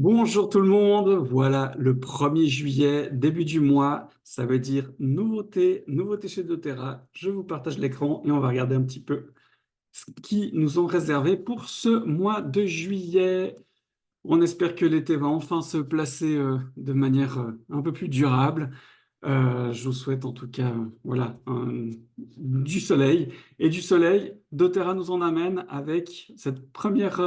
Bonjour tout le monde, voilà le 1er juillet, début du mois, ça veut dire nouveauté, nouveauté chez doTERRA. Je vous partage l'écran et on va regarder un petit peu ce qu'ils nous ont réservé pour ce mois de juillet. On espère que l'été va enfin se placer de manière un peu plus durable. Je vous souhaite en tout cas voilà, du soleil. Et du soleil, doTERRA nous en amène avec cette première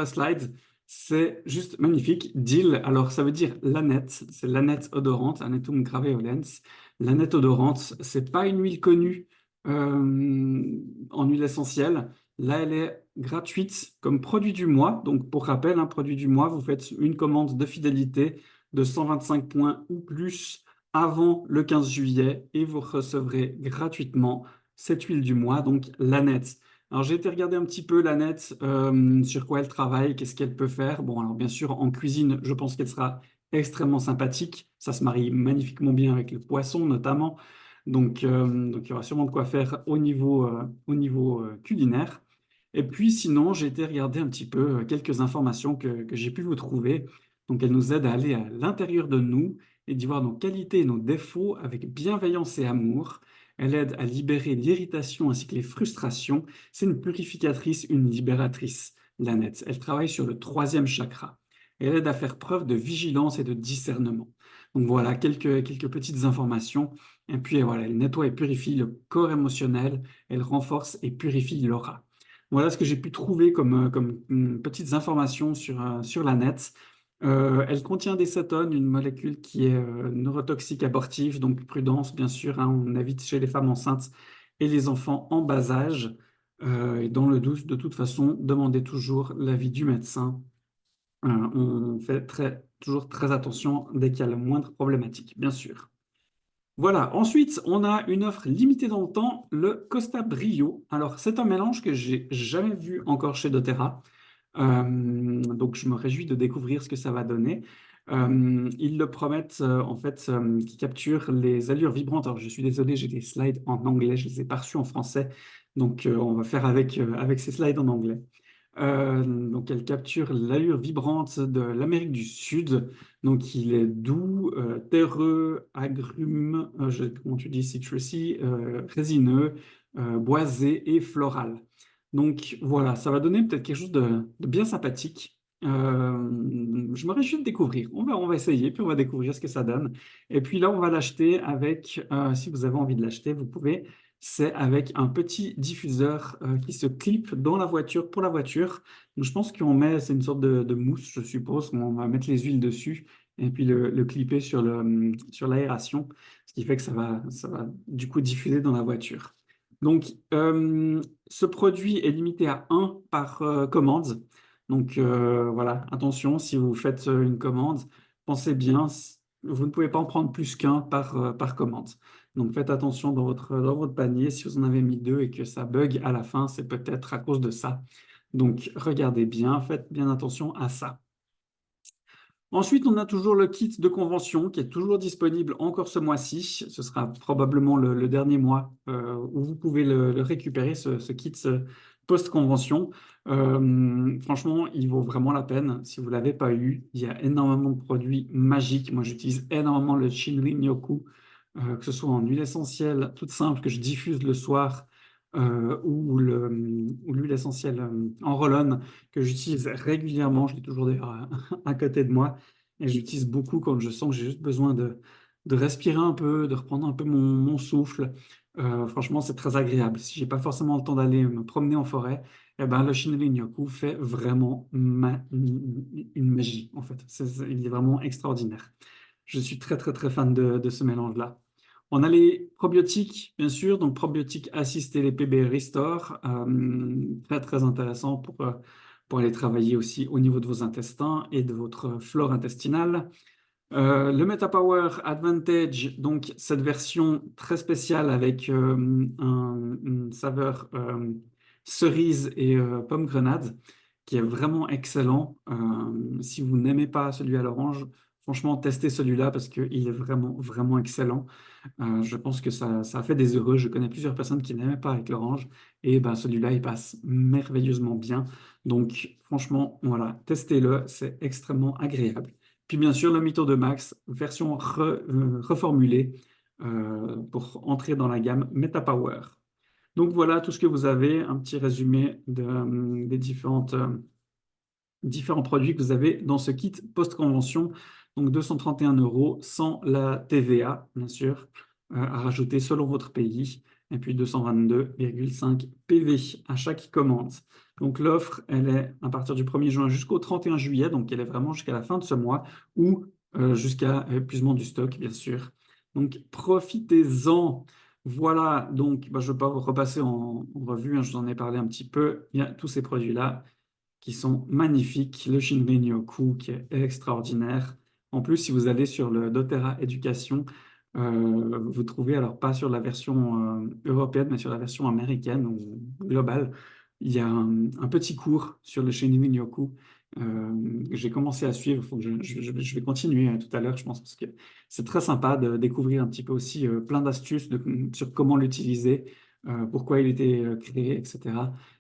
slide. C'est juste magnifique. Deal, alors ça veut dire l'aneth, c'est l'aneth odorante, Anetum graveolens. L'aneth odorante, c'est pas une huile connue en huile essentielle. Là, elle est gratuite comme produit du mois. Donc, pour rappel, un produit du mois, vous faites une commande de fidélité de 125 points ou plus avant le 15 juillet et vous recevrez gratuitement cette huile du mois, donc l'aneth. Alors, j'ai été regarder un petit peu l'aneth, sur quoi elle travaille, qu'est-ce qu'elle peut faire. Bon, alors bien sûr, en cuisine, je pense qu'elle sera extrêmement sympathique. Ça se marie magnifiquement bien avec le poisson, notamment. Donc il y aura sûrement de quoi faire au niveau culinaire. Et puis sinon, j'ai été regarder un petit peu quelques informations que j'ai pu vous trouver. Donc elles nous aident à aller à l'intérieur de nous et d'y voir nos qualités et nos défauts avec bienveillance et amour. Elle aide à libérer l'irritation ainsi que les frustrations. C'est une purificatrice, une libératrice, l'aneth. Elle travaille sur le troisième chakra. Elle aide à faire preuve de vigilance et de discernement. Donc voilà, quelques petites informations. Et puis voilà, elle nettoie et purifie le corps émotionnel. Elle renforce et purifie l'aura. Voilà ce que j'ai pu trouver comme petites informations sur la net. Elle contient des cétones, une molécule qui est neurotoxique abortive, donc prudence, bien sûr, hein, on évite chez les femmes enceintes et les enfants en bas âge. Et dans le doute, de toute façon, demandez toujours l'avis du médecin. On fait toujours très attention dès qu'il y a la moindre problématique, bien sûr. Voilà, ensuite, on a une offre limitée dans le temps, le Costa Brio. Alors, c'est un mélange que j'ai jamais vu encore chez doTERRA. Donc, je me réjouis de découvrir ce que ça va donner. Ils le promettent, en fait, qui capture les allures vibrantes. Alors, je suis désolé, j'ai des slides en anglais, je les ai pas reçus en français. Donc, on va faire avec ces slides en anglais. Donc, elle capture l'allure vibrante de l'Amérique du Sud. Donc, il est doux, terreux, agrume, comment tu dis, citrusy, résineux, boisé et floral. Donc, voilà, ça va donner peut-être quelque chose de bien sympathique. Je me réjouis de découvrir. On va essayer, puis on va découvrir ce que ça donne. Et puis là, on va l'acheter avec, si vous avez envie de l'acheter, vous pouvez. C'est avec un petit diffuseur qui se clip dans la voiture pour la voiture. Donc, je pense qu'on met, c'est une sorte de mousse, je suppose. On va mettre les huiles dessus et puis le clipper sur l'aération, ce qui fait que ça va du coup diffuser dans la voiture. Donc, ce produit est limité à un par commande. Donc, voilà, attention, si vous faites une commande, pensez bien, vous ne pouvez pas en prendre plus qu'un par commande. Donc faites attention dans votre panier. Si vous en avez mis deux et que ça bug à la fin, c'est peut-être à cause de ça. Donc regardez bien, faites bien attention à ça. Ensuite, on a toujours le kit de convention qui est toujours disponible encore ce mois-ci. Ce sera probablement le dernier mois où vous pouvez le récupérer, ce kit post-convention. Franchement, il vaut vraiment la peine. Si vous ne l'avez pas eu, il y a énormément de produits magiques. Moi, j'utilise énormément le Shinrin Yoku, que ce soit en huile essentielle toute simple que je diffuse le soir ou l'huile essentielle en roll-on que j'utilise régulièrement. Je l'ai toujours d'ailleurs à côté de moi. Et j'utilise beaucoup quand je sens que j'ai juste besoin de respirer un peu, de reprendre un peu mon souffle. Franchement, c'est très agréable. Si j'ai pas forcément le temps d'aller me promener en forêt, eh ben, le Shinrin Yoku fait vraiment une magie, en fait. Il est vraiment extraordinaire. Je suis très, très, très fan de ce mélange-là. On a les probiotiques, bien sûr, donc probiotiques assistés, les PB Restore, très, très intéressant pour aller travailler aussi au niveau de vos intestins et de votre flore intestinale. Le MetaPower Advantage, donc cette version très spéciale avec une saveur cerise et pomme grenade, qui est vraiment excellent. Si vous n'aimez pas celui à l'orange, franchement, testez celui-là parce qu'il est vraiment, vraiment excellent. Je pense que ça a fait des heureux. Je connais plusieurs personnes qui n'aimaient pas avec l'orange et ben, celui-là, il passe merveilleusement bien. Donc, franchement, voilà, testez-le, c'est extrêmement agréable. Puis, bien sûr, le Mytho de Max, version reformulée pour entrer dans la gamme Meta Power. Donc, voilà tout ce que vous avez, un petit résumé des différents produits que vous avez dans ce kit post-convention. Donc 231 euros sans la TVA, bien sûr, à rajouter selon votre pays. Et puis 222,5 PV à chaque commande. Donc l'offre, elle est à partir du 1er juin jusqu'au 31 juillet, donc elle est vraiment jusqu'à la fin de ce mois ou jusqu'à épuisement du stock, bien sûr. Donc profitez-en. Voilà, donc bah, je ne vais pas vous repasser en revue, hein, je vous en ai parlé un petit peu. Il y a tous ces produits-là qui sont magnifiques. Le Shinrin Yoku qui est extraordinaire. En plus, si vous allez sur le doTERRA Éducation, vous trouvez, alors pas sur la version européenne, mais sur la version américaine ou globale, il y a un petit cours sur le Shinrin Yoku que j'ai commencé à suivre. Faut que je vais continuer tout à l'heure, je pense, parce que c'est très sympa de découvrir un petit peu aussi plein d'astuces sur comment l'utiliser, pourquoi il était créé, etc.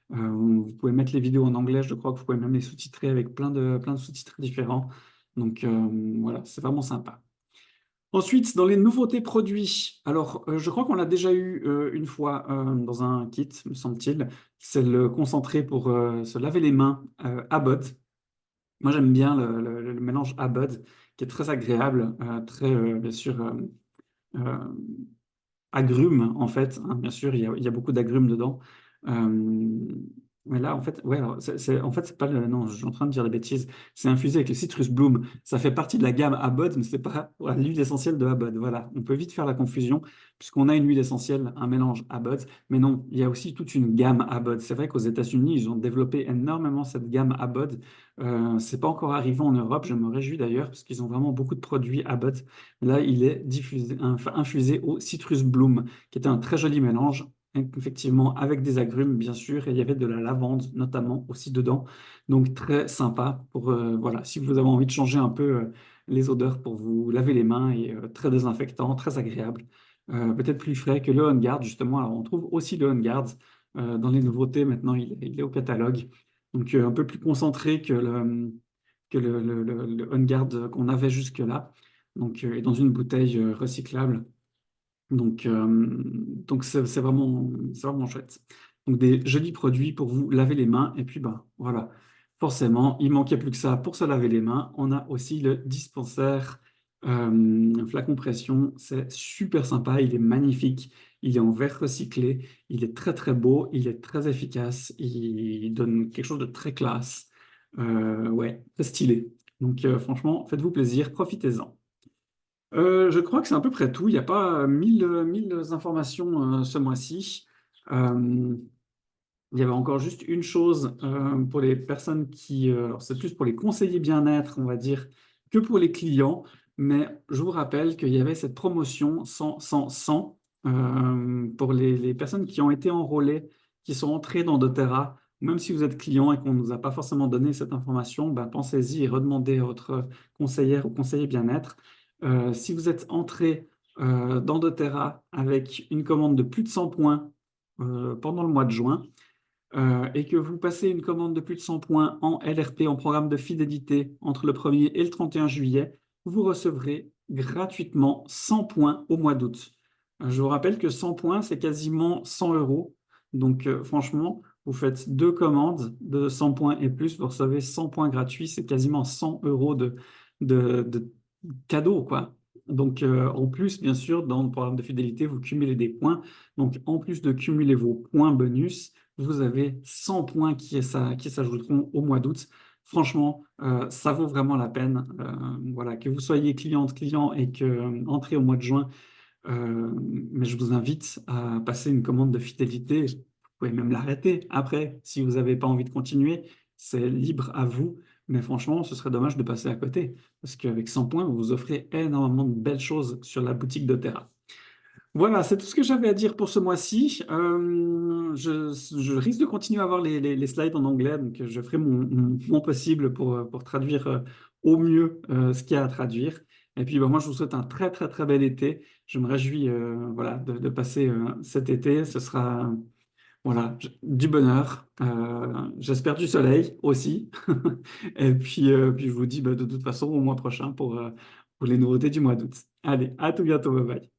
Vous pouvez mettre les vidéos en anglais, je crois que vous pouvez même les sous-titrer avec plein de sous-titres différents. Donc voilà, c'est vraiment sympa. Ensuite, dans les nouveautés produits, alors je crois qu'on l'a déjà eu une fois dans un kit, me semble-t-il. C'est le concentré pour se laver les mains Abbott. Moi, j'aime bien le mélange Abbott, qui est très agréable, très bien sûr euh, agrumes, en fait, hein, bien sûr, il y a beaucoup d'agrumes dedans. Euh, mais là, en fait, ouais, alors, en fait, c'est pas le. Non, je suis en train de dire des bêtises. C'est infusé avec le Citrus Bloom. Ça fait partie de la gamme Abbott, mais c'est pas voilà, l'huile essentielle de Abbott. Voilà, on peut vite faire la confusion, puisqu'on a une huile essentielle, un mélange Abbott. Mais non, il y a aussi toute une gamme Abbott. C'est vrai qu'aux États-Unis, ils ont développé énormément cette gamme Abbott. C'est pas encore arrivé en Europe, je me réjouis d'ailleurs, parce qu'ils ont vraiment beaucoup de produits Abbott. Là, il est infusé au Citrus Bloom, qui était un très joli mélange, effectivement, avec des agrumes, bien sûr, et il y avait de la lavande, notamment, aussi dedans. Donc, très sympa pour, voilà, si vous avez envie de changer un peu les odeurs pour vous laver les mains, et très désinfectant, très agréable. Peut-être plus frais que le On Guard, justement. Alors, on trouve aussi le On Guard dans les nouveautés. Maintenant, il est au catalogue. Donc, un peu plus concentré que le On Guard qu'on avait jusque-là. Donc, et dans une bouteille recyclable. Donc c'est vraiment chouette. Donc, des jolis produits pour vous laver les mains. Et puis, ben, voilà, forcément, il manquait plus que ça pour se laver les mains. On a aussi le dispensaire flacon pression. C'est super sympa, il est magnifique. Il est en verre recyclé. Il est très, très beau. Il est très efficace. Il donne quelque chose de très classe. Ouais, très stylé. Donc, franchement, faites-vous plaisir, profitez-en. Je crois que c'est à peu près tout. Il n'y a pas mille informations ce mois-ci. Euh, il y avait encore juste une chose pour les personnes alors c'est plus pour les conseillers bien-être, on va dire, que pour les clients. Mais je vous rappelle qu'il y avait cette promotion 100 pour les personnes qui ont été enrôlées, qui sont entrées dans doTERRA. Même si vous êtes client et qu'on ne nous a pas forcément donné cette information, ben, pensez-y et redemandez à votre conseillère ou conseiller bien-être. Si vous êtes entré dans doTERRA avec une commande de plus de 100 points pendant le mois de juin, et que vous passez une commande de plus de 100 points en LRP, en programme de fidélité, entre le 1er et le 31 juillet, vous recevrez gratuitement 100 points au mois d'août. Je vous rappelle que 100 points, c'est quasiment 100 euros. Donc, franchement, vous faites deux commandes de 100 points et plus, vous recevez 100 points gratuits, c'est quasiment 100 euros de cadeau, quoi. Donc, en plus, bien sûr, dans le programme de fidélité, vous cumulez des points. Donc, en plus de cumuler vos points bonus, vous avez 100 points qui s'ajouteront au mois d'août. Franchement, ça vaut vraiment la peine. Voilà, que vous soyez cliente, client et que entrez au mois de juin, mais je vous invite à passer une commande de fidélité. Vous pouvez même l'arrêter après si vous n'avez pas envie de continuer. C'est libre à vous. Mais franchement, ce serait dommage de passer à côté parce qu'avec 100 points, vous vous offrez énormément de belles choses sur la boutique d'Otera. Voilà, c'est tout ce que j'avais à dire pour ce mois-ci. Je risque de continuer à avoir les slides en anglais, donc je ferai mon possible pour traduire au mieux ce qu'il y a à traduire. Et puis, bah, moi, je vous souhaite un très, très, très bel été. Je me réjouis voilà, de passer cet été. Ce sera Voilà, du bonheur. J'espère du soleil aussi. Et puis je vous dis bah, de toute façon au mois prochain pour les nouveautés du mois d'août. Allez, à tout bientôt. Bye bye.